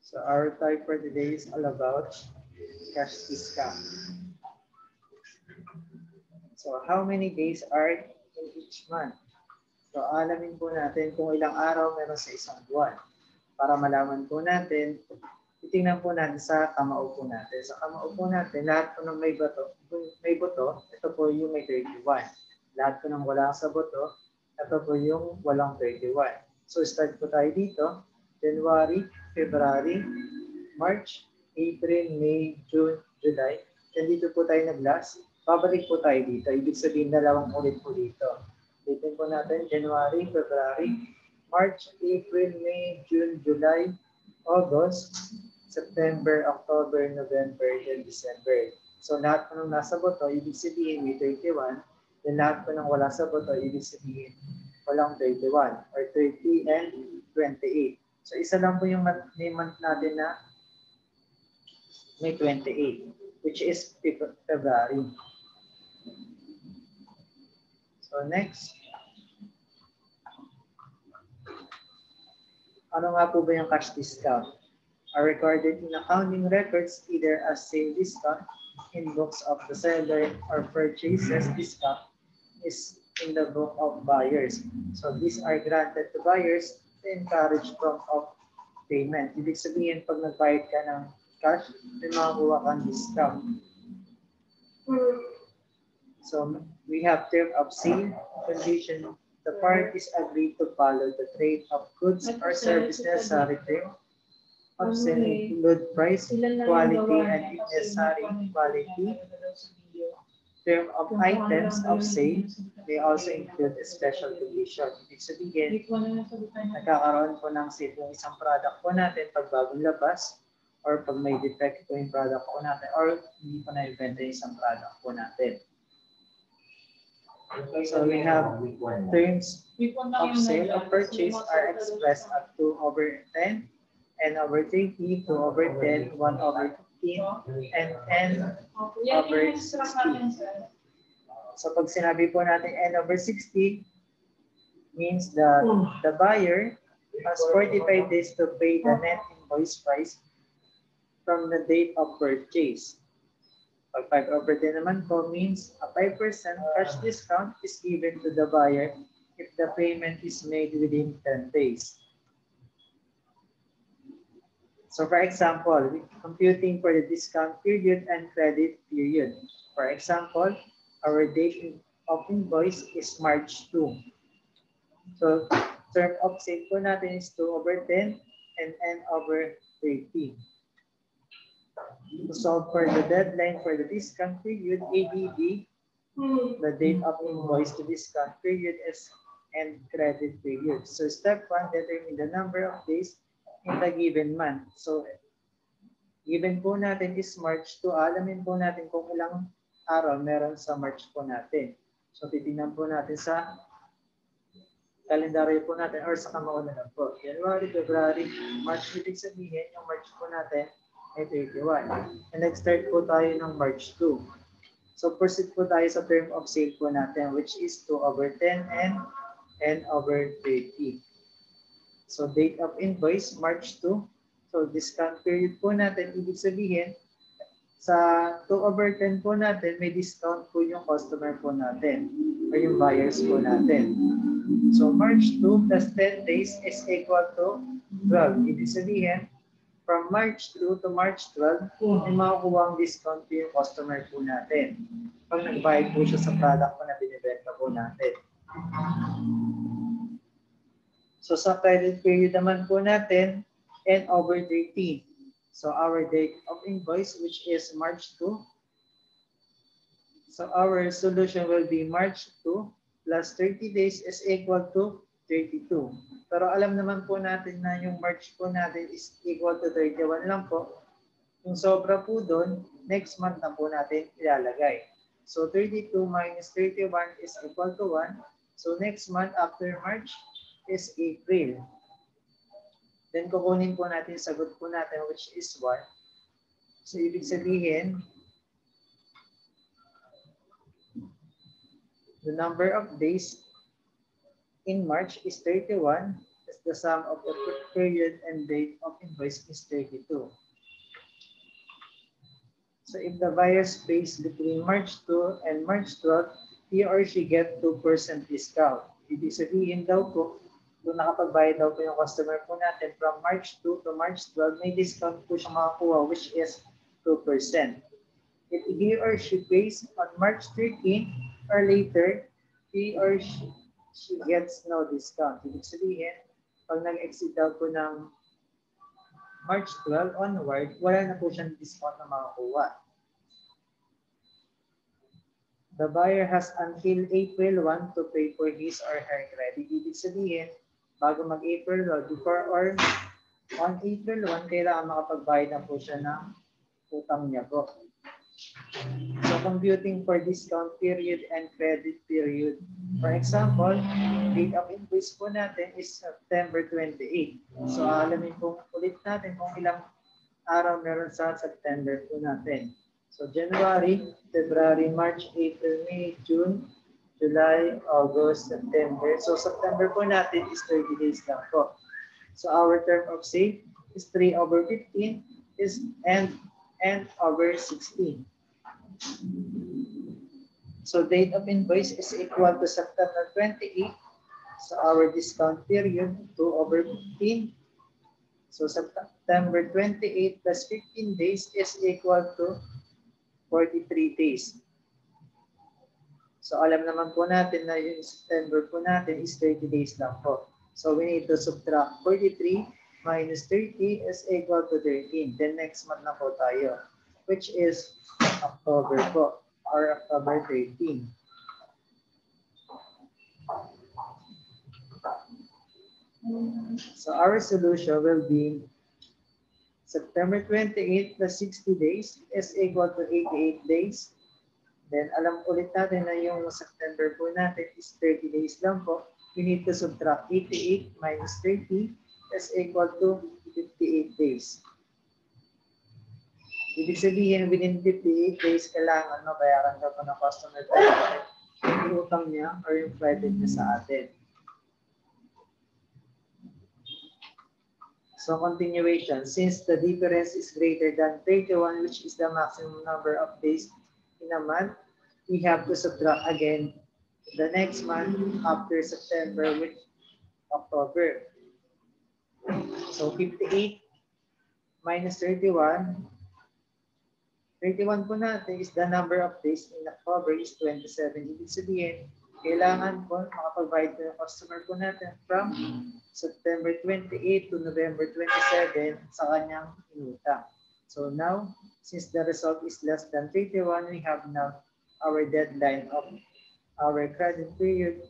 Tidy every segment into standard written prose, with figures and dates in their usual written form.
So our type for today is all about cash discount. So how many days are in each month? So alamin po natin kung ilang araw meron sa isang buwan. Para malaman po natin, titingnan po natin sa kamao po natin. Sa kamao po natin, lahat po ng may buto, ito po yung may 31. Lahat po ng wala sa buto, ito po yung walang 31. So start po tayo dito, January, February, March, April, May, June, July. Then dito po tayo nag-last. Babalik po tayo dito. Ibig sabihin, dalawang ulit po dito. Dito po natin, January, February, March, April, May, June, July, August, September, October, November, and December. So lahat po ng nasa boto, ibig sabihin may 31. Then lahat po ng wala sa boto, ibig sabihin walang 31 or 30 and 28. So isa lang po yung month natin na may 28, which is February. So next. Ano nga po ba yung cash discount? Are recorded in accounting records either as sale discount in books of the seller or purchases discount is in the book of buyers. So these are granted to buyers to encourage prompt of payment. Ibig sabihin, pag nagbayad ka ng cash, may makakuha kang discount. So we have term of sale, condition. The parties agree to follow the trade of goods or services necessary term of sale include price, quality, and if necessary, quality. Term of items of sale, they also include a special condition. Ibig sabihin, nagkakaroon po ng sale yung isang product po natin pag bagong labas or pag may defect po yung product po natin or hindi po na-ibenta yung isang product po natin. So we have terms of sale or purchase are expressed at 2/10, n/30, 2/10, 1/15, and n/60. So pag sinabi po natin n/60, means the buyer has 45 days to pay the net invoice price from the date of purchase. Pag 5/10 naman po means a 5% cash discount is given to the buyer if the payment is made within 10 days. So for example, computing for the discount period and credit period. For example, our date of invoice is March 2. So term of sale po natin is 2/10 and n/30. To solve for the deadline for the discount period, ADD, the date of invoice to discount period is and credit period. So step 1, determine the number of days in the given month. So given po natin is March 2, alamin po natin kung ilang araw meron sa March po natin. So titingnan po natin sa kalendaryo po natin or sa kamao na lang po. January, February, March, ibig sabihin yung March po natin ay 31. And nag-start po tayo ng March 2. So proceed po tayo sa term of sale po natin which is 2/10 and n/30. So date of invoice, March 2. So discount period po natin, ibig sabihin sa 2/10 po natin may discount po yung customer po natin or yung buyers po natin. So March 2 plus 10 days is equal to 12. Ibig sabihin, from March 2 to March 12, may makukuha ang discount po yung customer po natin. Pag nagbayad po siya sa product po na binibenta po natin. So sa credit period naman po natin, n/30. So our date of invoice, which is March 2. So our solution will be March 2 plus 30 days is equal to 32. Pero alam naman po natin na yung March po natin is equal to 31 lang po. Yung sobra po doon, next month na po natin ilalagay. So 32 minus 31 is equal to 1. So next month after March is April. Then kukunin po natin yung sagot po natin which is 1. So ibig sabihin, the number of days in March is 31. the sum of the period and date of invoice is 32. So if the buyer pays between March 2 and March 12, he or she get 2% discount. Ibig sabihin daw po, kung nakapagbayad daw po yung customer po natin from March 2 to March 12, may discount po siya makakuha, which is 2%. If he or she pays on March 13 or later, he or she gets no discount. Ibig sabihin, pag nag-exceed daw po ng March 12 onward, wala na po siyang discount na makakuha. The buyer has until April 1 to pay for his or her credit. Ibig sabihin, bago mag-April 1, before or on April 1, kailangan makapagbayad na po siya ng utang niya po. So computing for discount period and credit period. For example, date of invoice po natin is September 28. So alamin po ulit natin kung ilang araw meron sa September po natin. So January, February, March, April, May, June, July, August, September. So September po natin is 30 days lang po. So our term of sale is 3/15 is and over 16. So date of invoice is equal to September 28. So our discount period 2/15. So September 28 plus 15 days is equal to 43 days. So alam naman po natin na yung September po natin is 30 days lang po. So we need to subtract 43 minus 30 is equal to 13. Then next month na po tayo, which is October po, or October 13. So our solution will be September 28 plus 60 days is equal to 88 days. Then alam ulit natin na yung September po natin is 30 days lang po. We need to subtract 88 minus 30 is equal to 58 days. Ibig sabihin, within 58 days, kailangan mabayaran daw po ng customer yung utang niya or yung credit niya sa atin. So continuation, since the difference is greater than 31, which is the maximum number of days in a month, we have to subtract again the next month after September with October. So 58 minus 31. 31 po natin is the number of days in October is 27. Ibig sabihin, kailangan po makapagbayad po yung customer po natin from September 28 to November 27 sa kanyang inutang. So now, since the result is less than 31, we have now our deadline of our credit period,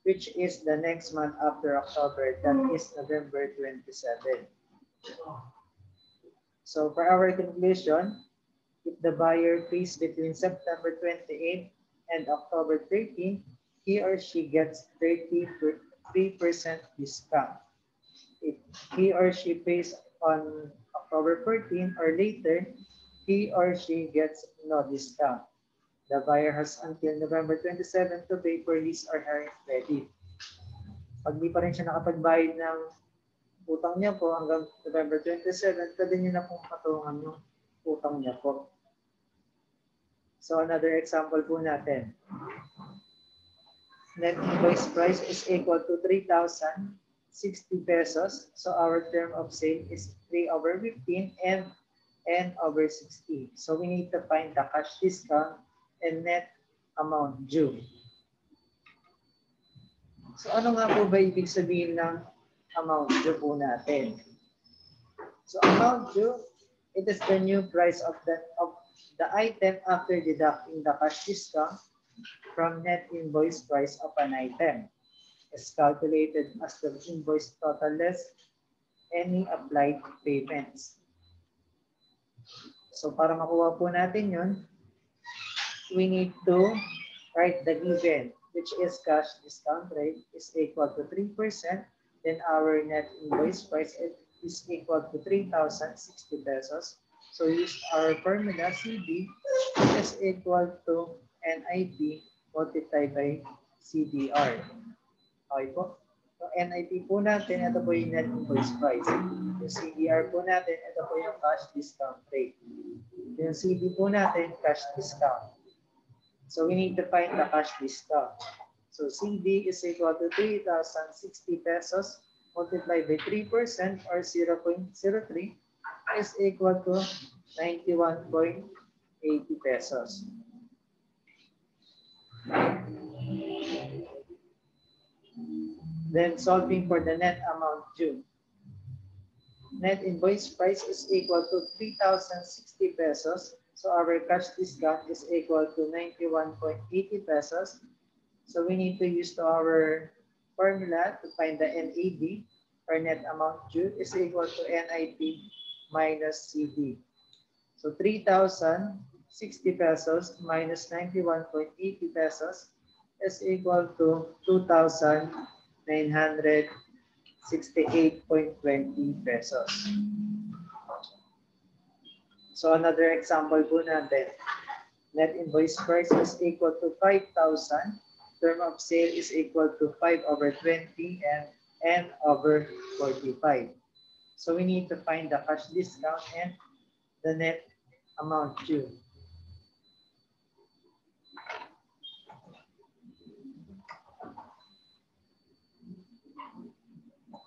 which is the next month after October, that is November 27. So for our conclusion, if the buyer pays between September 28 and October 13, he or she gets 33% discount. If he or she pays on October 14 or later, he or she gets no discount. The buyer has until November 27 to pay for his or her credit. Pag di pa rin siya nakapagbayad ng utang niya po hanggang November 27, pwede niyo na pong patungan yung utang niya po. So another example po natin. Net invoice price is equal to 3,060 pesos. So our term of sale is 3/15 and N/60. So we need to find the cash discount and net amount due. So ano nga po ba ibig sabihin ng amount due po natin? So amount due, it is the new price of the item after deducting the cash discount from net invoice price of an item. Is calculated as the invoice total less any applied payments. So para makuha po natin yun, we need to write the given, which is cash discount rate is equal to 3%. Then our net invoice price is equal to 3,060 pesos. So use our formula CD is equal to NIP multiplied by CDR. Okay po? So NIP po natin, ito po yung net invoice price. Yung CDR po natin, ito po yung cash discount rate. Yung CD po natin, cash discount. So we need to find the cash discount. So CD is equal to 3,060 pesos multiplied by 3% or 0.03 is equal to 91.80 pesos. Then solving for the net amount due. Net invoice price is equal to 3,060 pesos. So our cash discount is equal to 91.80 pesos. So we need to use our formula to find the NAD, or net amount due, is equal to NIP minus CD. So 3,060 pesos minus 91.80 pesos is equal to 2,968.20 pesos. So another example po natin. Net invoice price is equal to 5,000. Term of sale is equal to 5/20 and N/45. So we need to find the cash discount and the net amount due.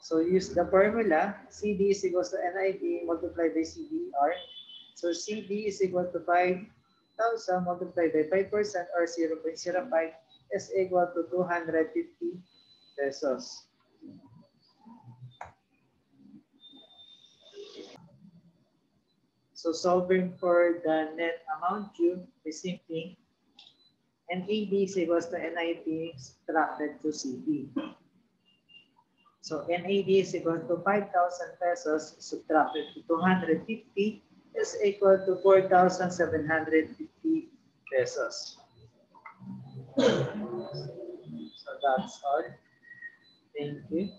So use the formula, CD is equal to NIP multiplied by CDR. So CD is equal to 5,000 multiplied by 5% or 0.05 is equal to 250 pesos. So solving for the net amount due is simply NAD is equal to NIP subtracted to CD. So NAD is equal to 5,000 pesos subtracted to 250 is equal to 4,750 pesos. So that's all. Thank you.